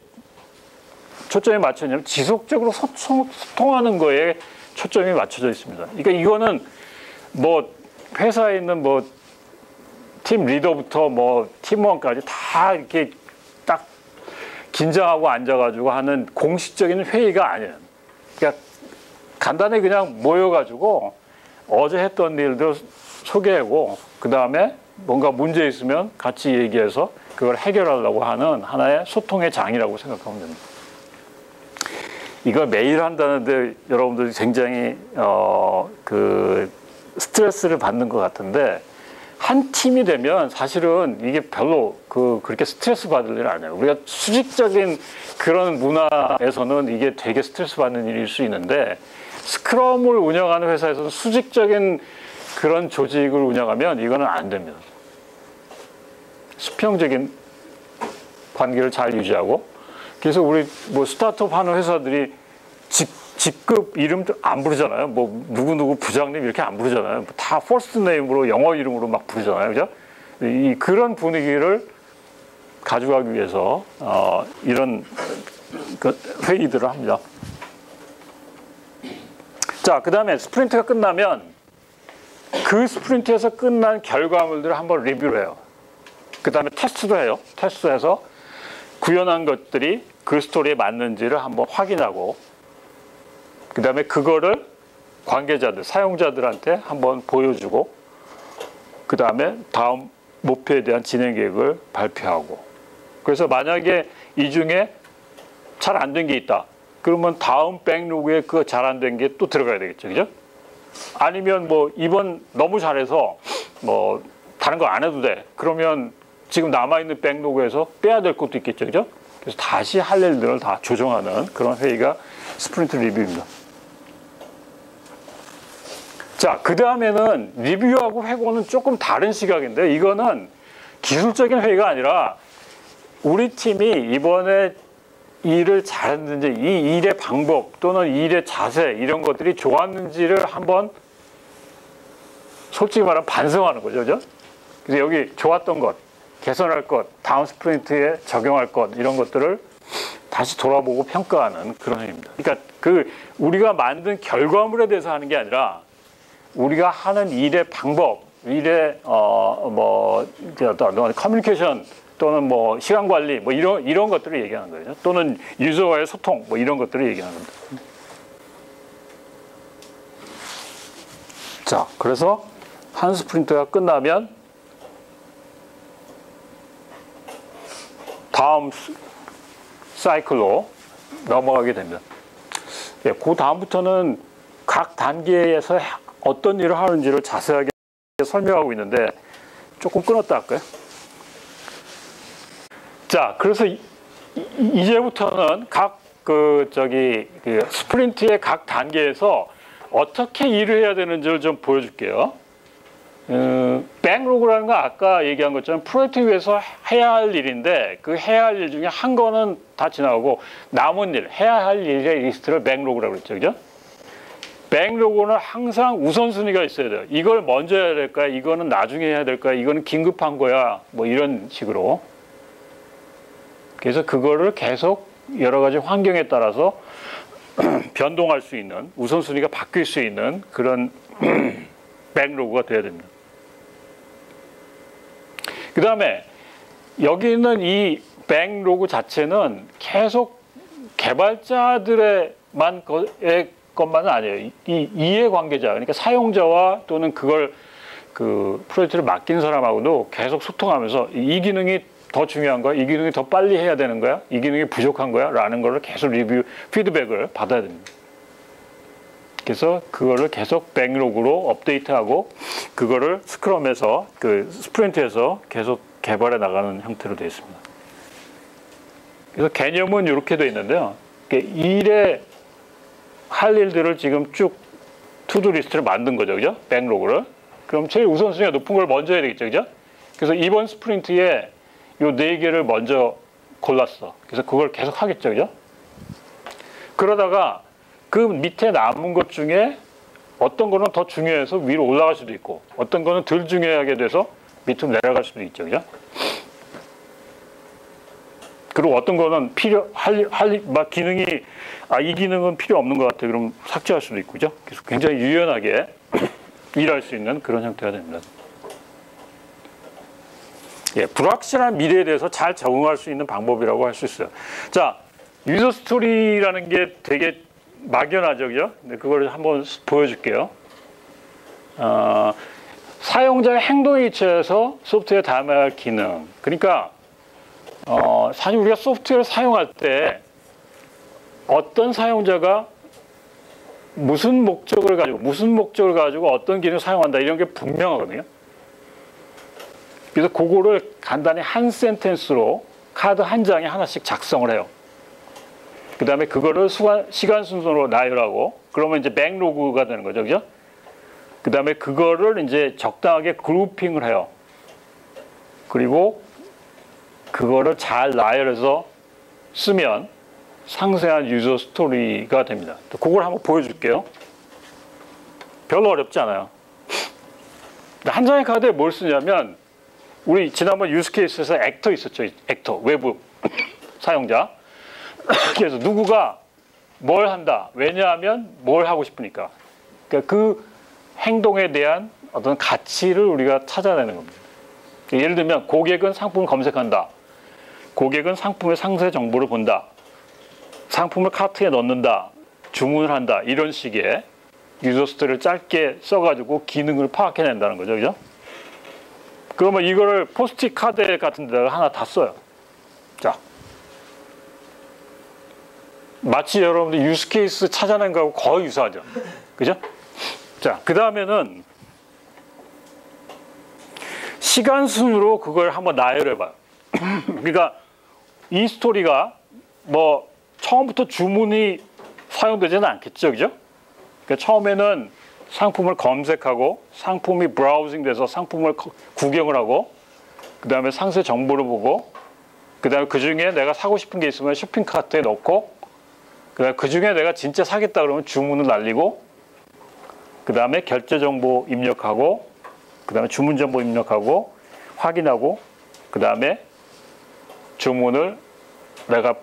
초점이 맞춰있냐면 지속적으로 소통하는 거에 초점이 맞춰져 있습니다. 그러니까 이거는 뭐 회사에 있는 뭐 팀 리더부터 뭐 팀원까지 다 이렇게 딱 긴장하고 앉아가지고 하는 공식적인 회의가 아니에요. 그러니까 간단히 그냥 모여가지고 어제 했던 일들 소개하고, 그 다음에 뭔가 문제 있으면 같이 얘기해서 그걸 해결하려고 하는 하나의 소통의 장이라고 생각하면 됩니다. 이걸 매일 한다는데 여러분들이 굉장히 스트레스를 받는 것 같은데, 한 팀이 되면 사실은 이게 별로 그렇게 스트레스 받을 일 아니에요. 우리가 수직적인 그런 문화에서는 이게 되게 스트레스 받는 일일 수 있는데, 스크럼을 운영하는 회사에서는 수직적인 그런 조직을 운영하면 이거는 안 됩니다. 수평적인 관계를 잘 유지하고, 그래서 우리 뭐 스타트업 하는 회사들이 직급 이름도 안 부르잖아요. 뭐 누구 부장님 이렇게 안 부르잖아요. 다 퍼스트 네임으로, 영어 이름으로 막 부르잖아요, 그죠? 그런 분위기를 가져가기 위해서 이런 회의들을 합니다. 자, 그 다음에 스프린트가 끝나면 그 스프린트에서 끝난 결과물들을 한번 리뷰를 해요. 그 다음에 테스트도 해요. 테스트해서 구현한 것들이 그 스토리에 맞는지를 한번 확인하고, 그 다음에 그거를 관계자들, 사용자들한테 한번 보여주고, 그 다음에 다음 목표에 대한 진행 계획을 발표하고. 그래서 만약에 이 중에 잘 안 된 게 있다, 그러면 다음 백로그에 그 잘 안 된 게 또 들어가야 되겠죠, 그죠? 아니면 뭐 이번 너무 잘해서 뭐 다른 거 안 해도 돼, 그러면 지금 남아있는 백로그에서 빼야 될 것도 있겠죠, 그죠? 그래서 다시 할 일들을 다 조정하는 그런 회의가 스프린트 리뷰입니다. 자, 그 다음에는 리뷰하고 회고는 조금 다른 시각인데, 이거는 기술적인 회의가 아니라 우리 팀이 이번에 일을 잘했는지, 이 일의 방법 또는 일의 자세, 이런 것들이 좋았는지를 한번 솔직히 말하면 반성하는 거죠, 그죠? 그래서 여기 좋았던 것, 개선할 것, 다음 스프린트에 적용할 것, 이런 것들을 다시 돌아보고 평가하는 그런 행위입니다. 그러니까 그 우리가 만든 결과물에 대해서 하는 게 아니라 우리가 하는 일의 방법, 일의 어떤 커뮤니케이션 또는 뭐 시간 관리 뭐 이런 것들을 얘기하는 거예요. 또는 유저와의 소통 뭐 이런 것들을 얘기하는 겁니다. 자, 그래서 한 스프린트가 끝나면 다음 사이클로 넘어가게 됩니다. 예, 그 다음부터는 각 단계에서 어떤 일을 하는지를 자세하게 설명하고 있는데 조금 끊었다 할까요? 자, 그래서 이제부터는 각 스프린트의 각 단계에서 어떻게 일을 해야 되는지를 좀 보여줄게요. 백로그라는 건 아까 얘기한 것처럼 프로젝트 위해서 해야 할 일인데 그 해야 할 일 중에 한 거는 다 지나가고 남은 일, 해야 할 일의 리스트를 백로그라고 그랬죠. 그죠? 백로그는 항상 우선순위가 있어야 돼요. 이걸 먼저 해야 될까요? 이거는 나중에 해야 될까요? 이거는 긴급한 거야. 뭐 이런 식으로. 그래서 그거를 계속 여러 가지 환경에 따라서 변동할 수 있는, 우선순위가 바뀔 수 있는 그런 백로그가 돼야 됩니다. 그 다음에 여기 있는 이 백로그 자체는 계속 개발자들의 것만은 아니에요. 이 이해관계자, 그러니까 사용자와 또는 그걸 그 프로젝트를 맡긴 사람하고도 계속 소통하면서 이 기능이 더 중요한 거야? 이 기능이 더 빨리 해야 되는 거야? 이 기능이 부족한 거야? 라는 거를 계속 리뷰, 피드백을 받아야 됩니다. 그래서 그거를 계속 백로그로 업데이트하고 그거를 스크럼에서 그 스프린트에서 계속 개발해 나가는 형태로 되어 있습니다. 그래서 개념은 이렇게 되어 있는데요. 일에 할 일들을 지금 쭉 투두 리스트를 만든 거죠. 그죠? 백로그를. 그럼 제일 우선순위가 높은 걸 먼저 해야 되겠죠. 그죠? 그래서 이번 스프린트에 요 4개를 먼저 골랐어. 그래서 그걸 계속 하겠죠. 그죠? 그러다가 그 밑에 남은 것 중에 어떤 거는 더 중요해서 위로 올라갈 수도 있고 어떤 거는 덜 중요하게 돼서 밑으로 내려갈 수도 있죠. 그죠? 그리고 어떤 거는 막 기능이 이 기능은 필요 없는 것 같아. 그럼 삭제할 수도 있고, 그죠? 그래서 굉장히 유연하게 일할 수 있는 그런 형태가 됩니다. 예, 불확실한 미래에 대해서 잘 적응할 수 있는 방법이라고 할 수 있어요. 자, 유저 스토리라는 게 되게 막연하죠, 그죠? 근데 그걸 한번 보여줄게요. 사용자의 행동에 의해서 소프트웨어에 담아야 할 기능. 그러니까 사실 우리가 소프트웨어를 사용할 때 어떤 사용자가 무슨 목적을 가지고 어떤 기능을 사용한다 이런 게 분명하거든요. 그래서 그거를 간단히 한 센텐스로 카드 한 장에 하나씩 작성을 해요. 그 다음에 그거를 시간 순서로 나열하고 그러면 이제 백로그가 되는 거죠. 그죠? 그 다음에 그거를 이제 적당하게 그룹핑을 해요. 그리고 그거를 잘 나열해서 쓰면 상세한 유저 스토리가 됩니다. 그걸 한번 보여줄게요. 별로 어렵지 않아요. 한 장의 카드에 뭘 쓰냐면 우리 지난번 유스 케이스에서 액터 있었죠. 액터, 외부 사용자. 그래서 누구가 뭘 한다. 왜냐하면 뭘 하고 싶으니까. 그러니까 그 행동에 대한 어떤 가치를 우리가 찾아내는 겁니다. 예를 들면 고객은 상품을 검색한다. 고객은 상품의 상세 정보를 본다. 상품을 카트에 넣는다. 주문을 한다. 이런 식의 유저 스토리를 짧게 써가지고 기능을 파악해낸다는 거죠. 그죠? 그러면 이거를 포스트잇 카드 같은 데다가 하나 다 써요. 자. 마치 여러분들 유스 케이스 찾아낸 거하고 거의 유사하죠. 그죠? 자, 그 다음에는 시간 순으로 그걸 한번 나열해봐요. 그러니까 이 스토리가 뭐 처음부터 주문이 사용되지는 않겠죠. 그죠? 그러니까 처음에는 상품을 검색하고 상품이 브라우징 돼서 상품을 구경을 하고 그 다음에 상세 정보를 보고 그 다음에 그 중에 내가 사고 싶은 게 있으면 쇼핑 카트에 넣고 그 다음에 그 중에 내가 진짜 사겠다 그러면 주문을 날리고 그 다음에 결제 정보 입력하고 그 다음에 주문 정보 입력하고 확인하고 그 다음에 주문을 내가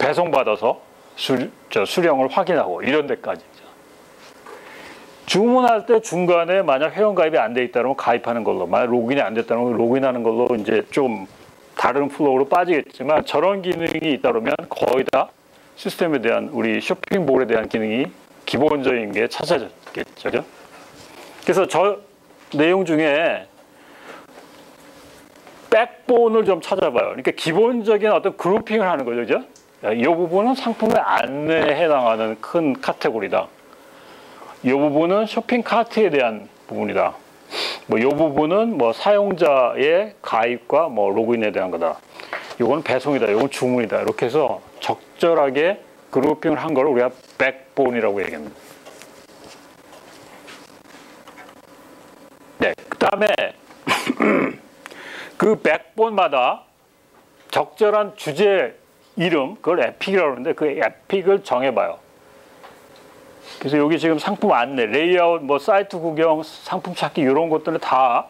배송받아서 수령을 확인하고 이런 데까지. 주문할 때 중간에 만약 회원가입이 안 돼 있다면 가입하는 걸로, 만약 로그인이 안 됐다면 로그인하는 걸로 이제 좀 다른 플로우로 빠지겠지만 저런 기능이 있다면 거의 다 시스템에 대한 우리 쇼핑몰에 대한 기능이 기본적인 게 찾아졌겠죠. 그래서 저 내용 중에 백본을 좀 찾아봐요. 그러니까 기본적인 어떤 그룹핑을 하는 거죠. 그죠? 이 부분은 상품의 안내에 해당하는 큰 카테고리다. 이 부분은 쇼핑 카트에 대한 부분이다. 뭐 이 부분은 뭐 사용자의 가입과 뭐 로그인에 대한 거다. 이건 배송이다. 이건 주문이다. 이렇게 해서 적절하게 그룹핑을 한 걸 우리가 백본이라고 얘기합니다. 네, 그다음에 그 백본마다 적절한 주제 이름, 그걸 에픽이라고 하는데 그 에픽을 정해봐요. 그래서 여기 지금 상품 안내, 레이아웃, 뭐 사이트 구경, 상품 찾기 이런 것들은 다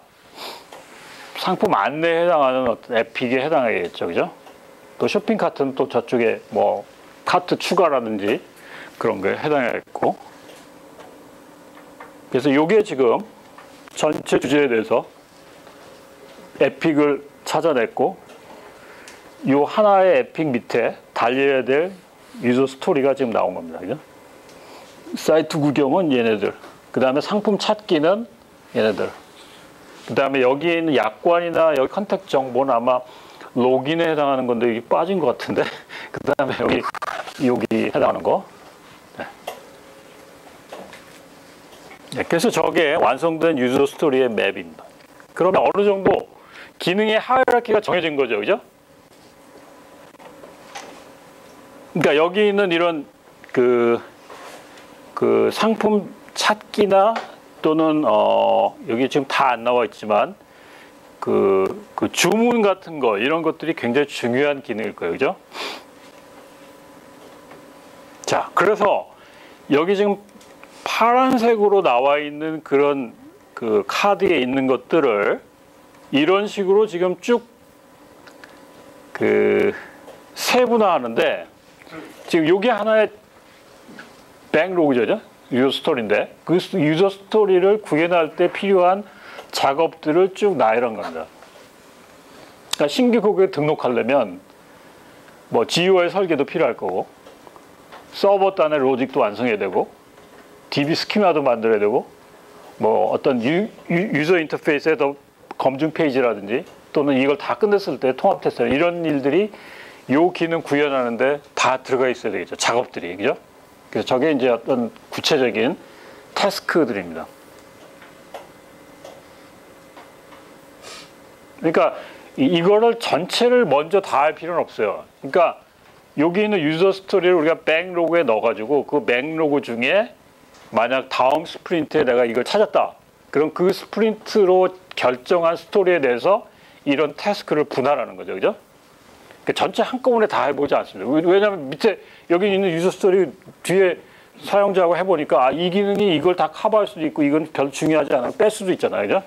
상품 안내에 해당하는 어떤 에픽에 해당하겠죠, 그죠? 또 쇼핑 카트는 또 저쪽에 뭐 카트 추가라든지 그런 거에 해당하겠고. 그래서 이게 지금 전체 주제에 대해서 에픽을 찾아냈고, 이 하나의 에픽 밑에 달려야 될 유저 스토리가 지금 나온 겁니다, 그죠? 사이트 구경은 얘네들, 그 다음에 상품 찾기는 얘네들, 그 다음에 여기 있는 약관이나 여기 컨택트 정보는 아마 로그인에 해당하는 건데 여기 빠진 것 같은데 그 다음에 여기 해당하는 거. 네. 네, 그래서 저게 완성된 유저 스토리의 맵입니다. 그러면 어느 정도 기능의 하이라키가 정해진 거죠, 그죠? 그러니까 여기 있는 이런 그 상품 찾기나 또는 여기 지금 다 안 나와 있지만 그 주문 같은 거 이런 것들이 굉장히 중요한 기능일 거예요, 그죠? 자, 그래서 여기 지금 파란색으로 나와 있는 그런 그 카드에 있는 것들을 이런 식으로 지금 쭉 세분화하는데, 지금 여기 하나의 백로그죠, 유저 스토리인데 그 유저 스토리를 구현할 때 필요한 작업들을 쭉 나열한 겁니다. 그러니까 신규 고객에 등록하려면 뭐 GUI 설계도 필요할 거고, 서버 단의 로직도 완성해야 되고, DB 스키마도 만들어야 되고, 뭐 어떤 유저 인터페이스의 더 검증 페이지라든지 또는 이걸 다 끝냈을 때 통합 테스트 이런 일들이 요 기능 구현하는데 다 들어가 있어야 되겠죠, 작업들이, 그죠? 그래서 저게 이제 어떤 구체적인 태스크들입니다. 그러니까 이거를 전체를 먼저 다 할 필요는 없어요. 그러니까 여기 있는 유저 스토리를 우리가 백로그에 넣어가지고 그 백로그 중에 만약 다음 스프린트에 내가 이걸 찾았다. 그럼 그 스프린트로 결정한 스토리에 대해서 이런 태스크를 분할하는 거죠, 그죠? 그러니까 전체 한꺼번에 다 해보지 않습니다. 왜냐하면 밑에 여기 있는 유저 스토리 뒤에 사용자하고 해보니까 이 기능이 이걸 다 커버할 수도 있고 이건 별로 중요하지 않아 뺄 수도 있잖아요, 그죠?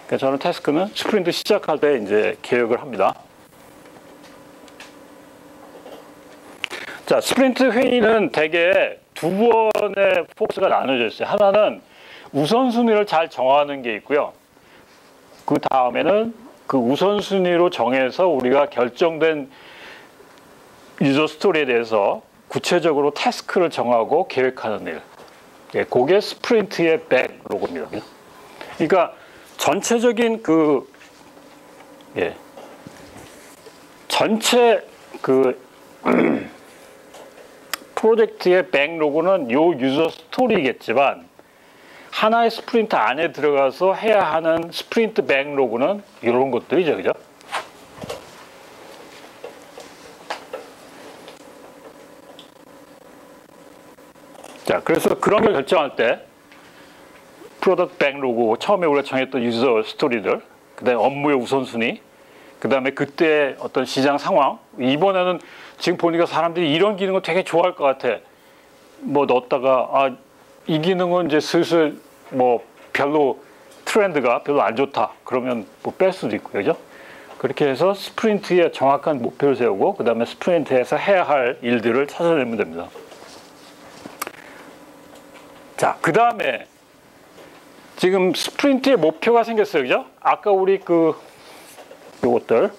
그래서 저는 태스크는 스프린트 시작할 때 이제 계획을 합니다. 자, 스프린트 회의는 대개 두 번의 포스가 나눠져 있어요. 하나는 우선순위를 잘 정하는 게 있고요. 그 다음에는 그 우선순위로 정해서 우리가 결정된 유저 스토리에 대해서 구체적으로 태스크를 정하고 계획하는 일. 예, 그게 스프린트의 백로그입니다. 그러니까 전체적인 전체 프로젝트의 백로그는 요 유저 스토리겠지만 하나의 스프린트 안에 들어가서 해야 하는 스프린트 백로그는 이런 것들이죠, 그죠? 자, 그래서 그런 걸 결정할 때 프로덕트 백로그, 처음에 우리가 정했던 유저 스토리들, 그 다음에 업무의 우선순위, 그 다음에 그때 어떤 시장 상황, 이번에는 지금 보니까 사람들이 이런 기능을 되게 좋아할 것 같아. 뭐 넣었다가 이 기능은 이제 슬슬 뭐 별로 트렌드가 별로 안 좋다. 그러면 뭐 뺄 수도 있고, 그죠? 그렇게 해서 스프린트에 정확한 목표를 세우고 그 다음에 스프린트에서 해야 할 일들을 찾아내면 됩니다. 자, 그 다음에 지금 스프린트의 목표가 생겼어요. 그죠? 아까 우리 요것들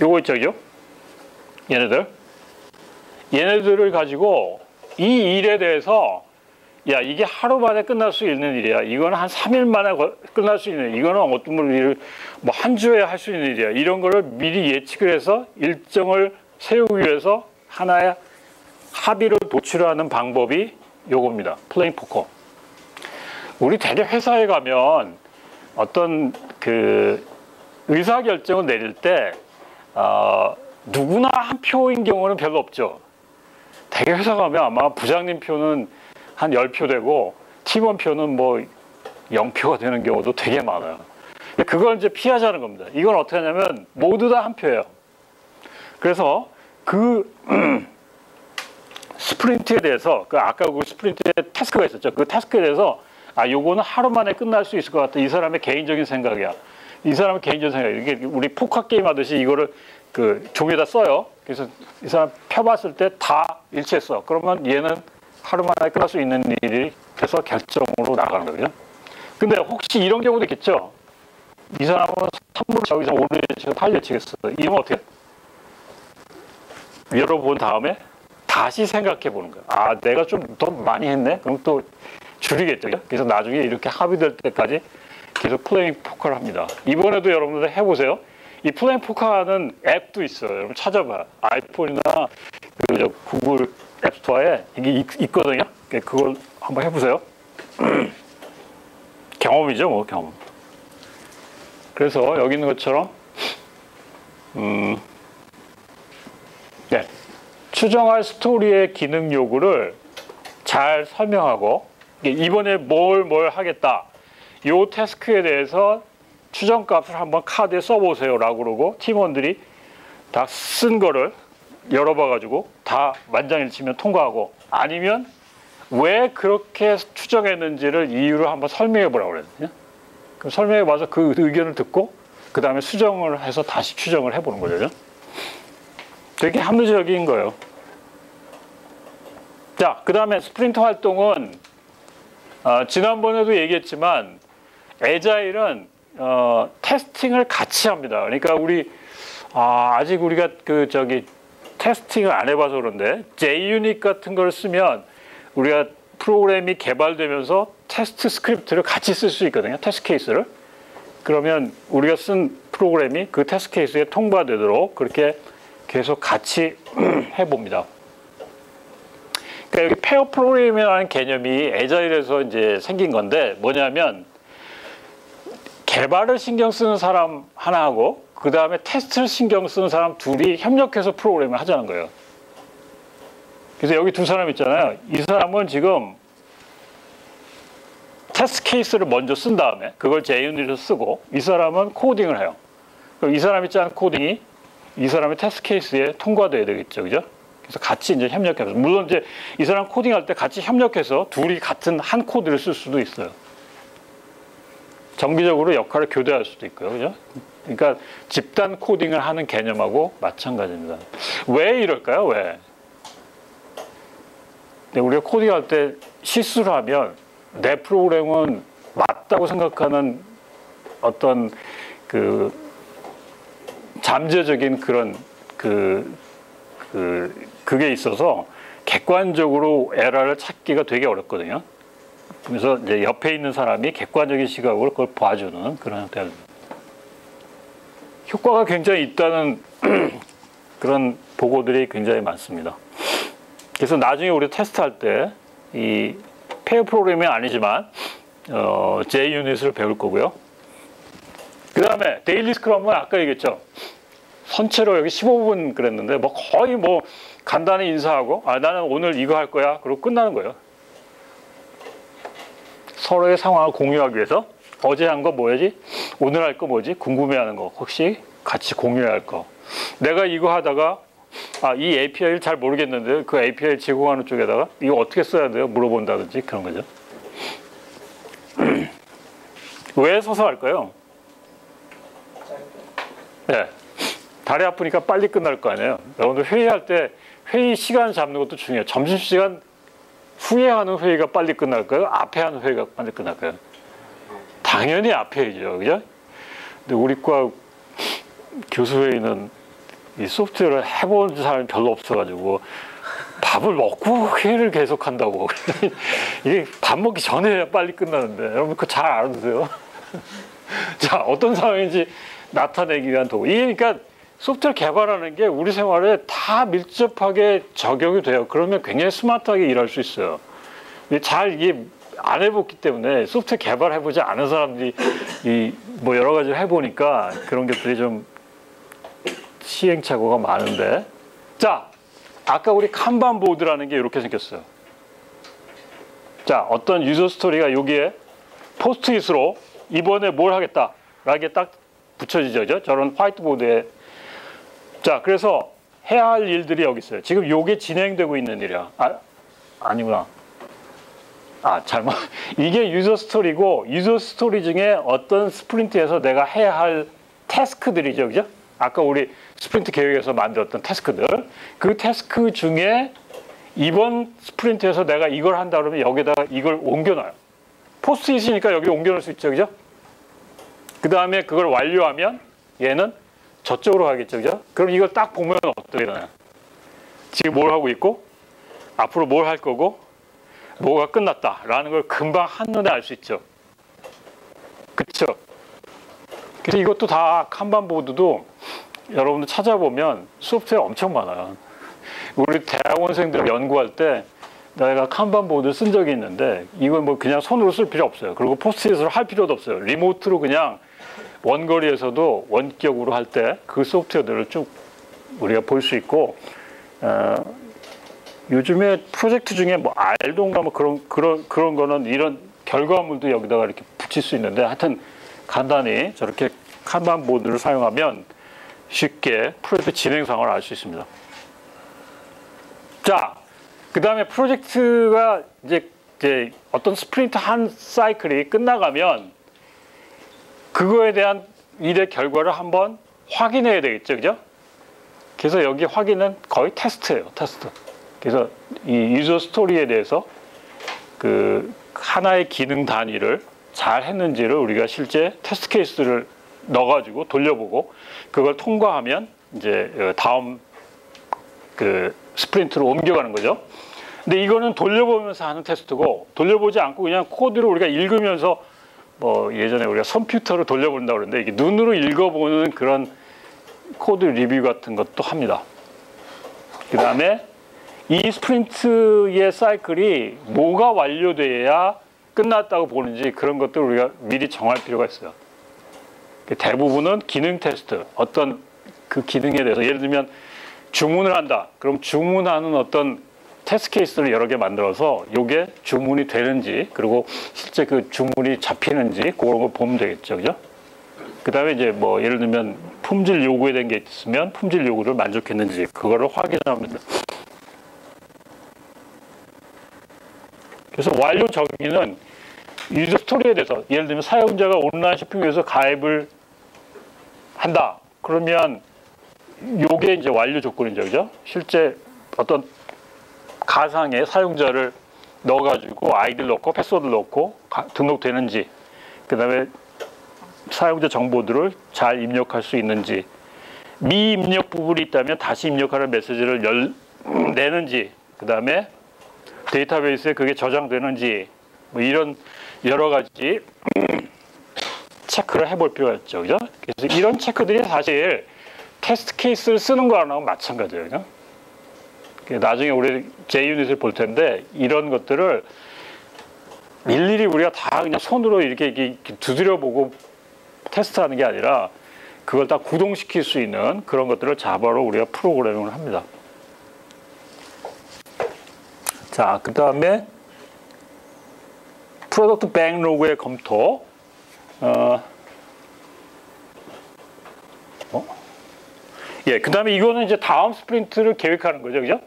요거 있죠, 그죠? 얘네들을 가지고 이 일에 대해서 야, 이게 하루 만에 끝날 수 있는 일이야. 이거는 한 3일 만에 끝날 수 있는 일. 이거는 어떤 분을 뭐 한 주에 할 수 있는 일이야. 이런 거를 미리 예측을 해서 일정을 세우기 위해서 하나의 합의를 도출하는 방법이 요겁니다. 플레잉 포커. 우리 대개 회사에 가면 어떤 의사 결정을 내릴 때 누구나 한 표인 경우는 별로 없죠. 대개 회사 가면 아마 부장님 표는 한 10표 되고 팀원 표는 뭐 0표가 되는 경우도 되게 많아요. 그걸 이제 피하자는 겁니다. 이건 어떻게 하냐면 모두 다 한 표예요. 그래서 스프린트에 대해서 아까 스프린트에 태스크가 있었죠. 그 태스크에 대해서 요거는 하루 만에 끝날 수 있을 것 같아. 이 사람의 개인적인 생각이야. 이 사람의 개인적인 생각이야. 이게 우리 포커 게임 하듯이 이거를 종이에다 써요. 그래서 이 사람 펴봤을 때 다 일치했어. 그러면 얘는 하루 만에 끝날 수 있는 일이 돼서 결정으로 나가는 거죠. 근데 혹시 이런 경우도 있겠죠. 이 사람은 3분 저기서 5분 예측, 8일 예측했어. 이러면 어떻게? 열어본 다음에 다시 생각해 보는 거야. 내가 좀 더 많이 했네? 그럼 또 줄이겠죠. 그래서 나중에 이렇게 합의될 때까지 계속 플레잉 포커를 합니다. 이번에도 여러분들 해보세요. 이 플레잉 포커하는 앱도 있어요. 여러분 찾아봐요. 아이폰이나 구글 앱스토어에 이게 있거든요. 그걸 한번 해보세요. 경험이죠, 뭐 경험. 그래서 여기 있는 것처럼 추정할 스토리의 기능 요구를 잘 설명하고 이번에 뭘 하겠다. 요 태스크에 대해서 추정값을 한번 카드에 써보세요 라고 그러고 팀원들이 다 쓴 거를 열어봐가지고 다 만장일치면 통과하고 아니면 왜 그렇게 추정했는지를 이유를 한번 설명해 보라고 그랬거든요. 그럼 설명해 봐서 그 의견을 듣고 그 다음에 수정을 해서 다시 추정을 해보는 거죠. 되게 합리적인 거예요. 자, 그 다음에 스프린트 활동은 지난번에도 얘기했지만 애자일은 테스팅을 같이 합니다. 그러니까 아직 우리가 테스팅을 안 해봐서 그런데 JUnit 같은 걸 쓰면 우리가 프로그램이 개발되면서 테스트 스크립트를 같이 쓸 수 있거든요. 테스트 케이스를. 그러면 우리가 쓴 프로그램이 그 테스트 케이스에 통과되도록 그렇게 계속 같이 해봅니다. 그러니까 여기 페어 프로그래밍이라는 개념이 애자일에서 이제 생긴 건데 뭐냐면 개발을 신경 쓰는 사람 하나하고 그 다음에 테스트를 신경 쓰는 사람 둘이 협력해서 프로그램을 하자는 거예요. 그래서 여기 두 사람 있잖아요. 이 사람은 지금 테스트 케이스를 먼저 쓴 다음에 그걸 JUnit으로 쓰고 이 사람은 코딩을 해요. 그럼 이 사람이 짠 코딩이 이 사람의 테스트 케이스에 통과돼야 되겠죠. 그죠? 그래서 같이 이제 협력해서 물론 이제 이 사람 코딩할 때 같이 협력해서 둘이 같은 한 코드를 쓸 수도 있어요. 정기적으로 역할을 교대할 수도 있고요. 그죠? 그러니까 집단 코딩을 하는 개념하고 마찬가지입니다. 왜 이럴까요? 왜? 우리가 코딩할 때 실수를 하면 내 프로그램은 맞다고 생각하는 어떤 잠재적인 그런 그게 있어서 객관적으로 에러를 찾기가 되게 어렵거든요. 그래서 이제 옆에 있는 사람이 객관적인 시각으로 그걸 봐주는 그런 형태가 됩니다. 효과가 굉장히 있다는 그런 보고들이 굉장히 많습니다. 그래서 나중에 우리 테스트할 때 이 페어 프로그래밍이 아니지만 JUnit을 배울 거고요. 그 다음에 데일리 스크럼은 아까 얘기했죠. 선체로 여기 15분 그랬는데 거의 간단히 인사하고 나는 오늘 이거 할 거야. 그러고 끝나는 거예요. 서로의 상황을 공유하기 위해서 어제 한 거 뭐지? 오늘 할 거 뭐지? 궁금해하는 거 혹시 같이 공유해야 할 거. 내가 이거 하다가 이 API를 잘 모르겠는데 그 API 제공하는 쪽에다가 이거 어떻게 써야 돼요? 물어본다든지 그런 거죠. 왜 서서 할까요? 네. 다리 아프니까 빨리 끝날 거 아니에요. 여러분들 회의할 때 회의 시간 잡는 것도 중요해요. 점심시간 후에 하는 회의가 빨리 끝날까요? 앞에 하는 회의가 빨리 끝날까요? 당연히 앞에 해야죠. 그죠? 근데 우리 과 교수 회의는 이 소프트웨어를 해본 사람이 별로 없어가지고 밥을 먹고 회의를 계속 한다고. 이게 밥 먹기 전에 해야 빨리 끝나는데 여러분 그거 잘 알아두세요. 자, 어떤 상황인지 나타내기 위한 도구. 이게 그러니까 소프트웨어 개발하는 게 우리 생활에 다 밀접하게 적용이 돼요. 그러면 굉장히 스마트하게 일할 수 있어요. 잘 이게 안 해봤기 때문에 소프트웨어 개발해보지 않은 사람들이 뭐 여러 가지를 해보니까 그런 것들이 좀 시행착오가 많은데. 자, 아까 우리 칸반 보드라는 게 이렇게 생겼어요. 자, 어떤 유저 스토리가 여기에 포스트잇으로 이번에 뭘 하겠다라는 게 딱 붙여지죠. 저런 화이트보드에. 자, 그래서 해야 할 일들이 여기 있어요. 지금 요게 진행되고 있는 일이야. 아니구나. 잘못. 이게 유저 스토리고, 유저 스토리 중에 어떤 스프린트에서 내가 해야 할 태스크들이죠. 그죠? 아까 우리 스프린트 계획에서 만들었던 태스크들. 그 태스크 중에 이번 스프린트에서 내가 이걸 한다 그러면 여기다가 이걸 옮겨놔요. 포스트잇이니까 여기 옮겨놓을 수 있죠. 그죠? 그 다음에 그걸 완료하면 얘는 저쪽으로 가겠죠. 그죠? 그럼 이걸 딱 보면 어떻게 되나요? 지금 뭘 하고 있고, 앞으로 뭘 할 거고, 뭐가 끝났다라는 걸 금방 한눈에 알 수 있죠. 그쵸? 그래서 이것도 다 칸반보드도 여러분들 찾아보면 소프트웨어 엄청 많아요. 우리 대학원생들 연구할 때 내가 칸반보드를 쓴 적이 있는데 이건 뭐 그냥 손으로 쓸 필요 없어요. 그리고 포스트잇으로 할 필요도 없어요. 리모트로 그냥 원거리에서도 원격으로 할 때 그 소프트웨어들을 쭉 우리가 볼 수 있고, 요즘에 프로젝트 중에 뭐 알동가 뭐 그런 거는 이런 결과물도 여기다가 이렇게 붙일 수 있는데, 하여튼 간단히 저렇게 칸반 보드를 사용하면 쉽게 프로젝트 진행 상황을 알 수 있습니다. 자, 그 다음에 프로젝트가 이제 어떤 스프린트 한 사이클이 끝나가면 그거에 대한 일의 결과를 한번 확인해야 되겠죠. 그죠? 그래서 여기 확인은 거의 테스트예요. 테스트. 그래서 이 유저 스토리에 대해서 그 하나의 기능 단위를 잘 했는지를 우리가 실제 테스트 케이스를 넣어가지고 돌려보고 그걸 통과하면 이제 다음 그 스프린트로 옮겨가는 거죠. 근데 이거는 돌려보면서 하는 테스트고, 돌려보지 않고 그냥 코드를 우리가 읽으면서 뭐 예전에 우리가 컴퓨터를 돌려본다고 그러는데 이게 눈으로 읽어보는 그런 코드 리뷰 같은 것도 합니다. 그 다음에 이 스프린트의 사이클이 뭐가 완료돼야 끝났다고 보는지 그런 것들을 우리가 미리 정할 필요가 있어요. 대부분은 기능 테스트, 어떤 그 기능에 대해서, 예를 들면 주문을 한다. 그럼 주문하는 어떤 테스트 케이스를 여러 개 만들어서 이게 주문이 되는지, 그리고 실제 그 주문이 잡히는지 그런 걸 보면 되겠죠. 그죠? 그 다음에 이제 뭐 예를 들면 품질 요구에 대한 게 있으면 품질 요구를 만족했는지 그거를 확인합니다. 그래서 완료 정의는 유저 스토리에 대해서, 예를 들면 사용자가 온라인 쇼핑에서 가입을 한다. 그러면 요게 이제 완료 조건이죠. 그죠? 실제 어떤 가상의 사용자를 넣어가지고 아이디를 넣고 패스워드를 넣고 등록되는지, 그 다음에 사용자 정보들을 잘 입력할 수 있는지, 미입력 부분이 있다면 다시 입력하는 메시지를 내는지, 그 다음에 데이터베이스에 그게 저장되는지, 뭐 이런 여러 가지 체크를 해볼 필요가 있죠. 그죠? 그래서 이런 체크들이 사실 테스트 케이스를 쓰는 거랑 마찬가지예요. 그죠? 나중에 우리 JUnit을 볼 텐데 이런 것들을 일일이 우리가 다 그냥 손으로 이렇게 두드려 보고 테스트하는 게 아니라 그걸 다 구동시킬 수 있는 그런 것들을 자바로 우리가 프로그래밍을 합니다. 자, 그 다음에 프로덕트 백로그의 검토. 예, 그 다음에 이거는 이제 다음 스프린트를 계획하는 거죠. 그죠?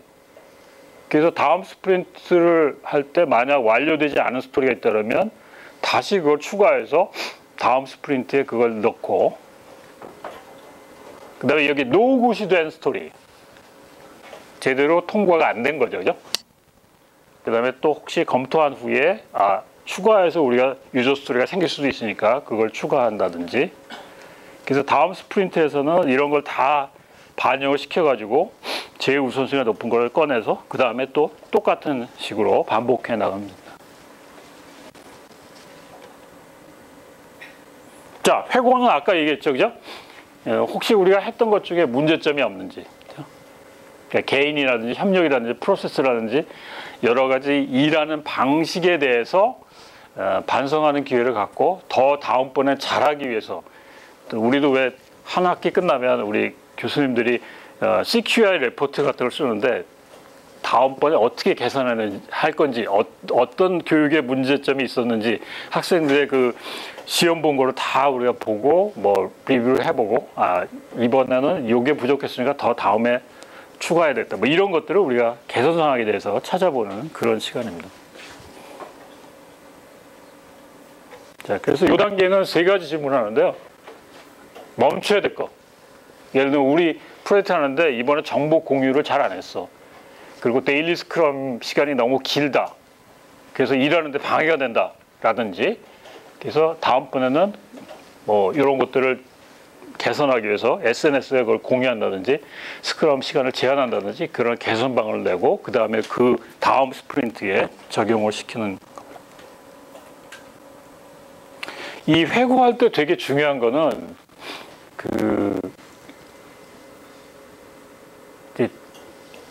그래서 다음 스프린트를 할 때 만약 완료되지 않은 스토리가 있다면 다시 그걸 추가해서 다음 스프린트에 그걸 넣고, 그다음에 여기 노굿이 된 스토리. 제대로 통과가 안 된 거죠. 그죠? 그다음에 또 혹시 검토한 후에 추가해서 우리가 유저 스토리가 생길 수도 있으니까 그걸 추가한다든지. 그래서 다음 스프린트에서는 이런 걸 다 반영을 시켜가지고 제일 우선순위가 높은 걸 꺼내서 그 다음에 또 똑같은 식으로 반복해 나갑니다. 자, 회고는 아까 얘기했죠, 그죠? 혹시 우리가 했던 것 중에 문제점이 없는지, 그러니까 개인이라든지 협력이라든지 프로세스라든지 여러 가지 일하는 방식에 대해서 반성하는 기회를 갖고 더 다음번에 잘하기 위해서, 우리도 왜 한 학기 끝나면 우리 교수님들이 CQI 레포트 같은 걸 쓰는데 다음번에 어떻게 개선할 건지, 어떤 교육의 문제점이 있었는지 학생들의 그 시험 본 거를 다 우리가 보고 뭐 리뷰를 해보고 이번에는 이게 부족했으니까 더 다음에 추가해야 됐다, 뭐 이런 것들을 우리가 개선 사항에 대해서 찾아보는 그런 시간입니다. 자, 그래서 이 단계는 세 가지 질문을 하는데요. 멈춰야 될 거. 예를 들면 우리 프로젝트 하는데 이번에 정보 공유를 잘 안 했어. 그리고 데일리 스크럼 시간이 너무 길다. 그래서 일하는데 방해가 된다. 라든지. 그래서 다음번에는 뭐 이런 것들을 개선하기 위해서 SNS에 그걸 공유한다든지 스크럼 시간을 제한한다든지 그런 개선방을 내고 그 다음에 그 다음 스프린트에 적용을 시키는. 이 회고할 때 되게 중요한 거는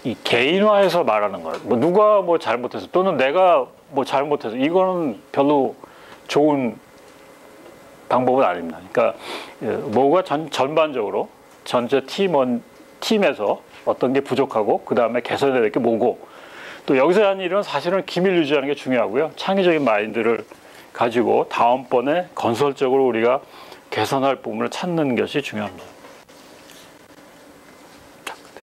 이 개인화해서 말하는 거예요. 뭐 누가 뭐 잘못해서 또는 내가 뭐 잘못해서 이거는 별로 좋은 방법은 아닙니다. 그러니까 뭐가 전반적으로 전체 팀에서 어떤 게 부족하고 그 다음에 개선해야 될 게 뭐고, 또 여기서 하는 일은 사실은 기밀 유지하는 게 중요하고요. 창의적인 마인드를 가지고 다음번에 건설적으로 우리가 개선할 부분을 찾는 것이 중요합니다.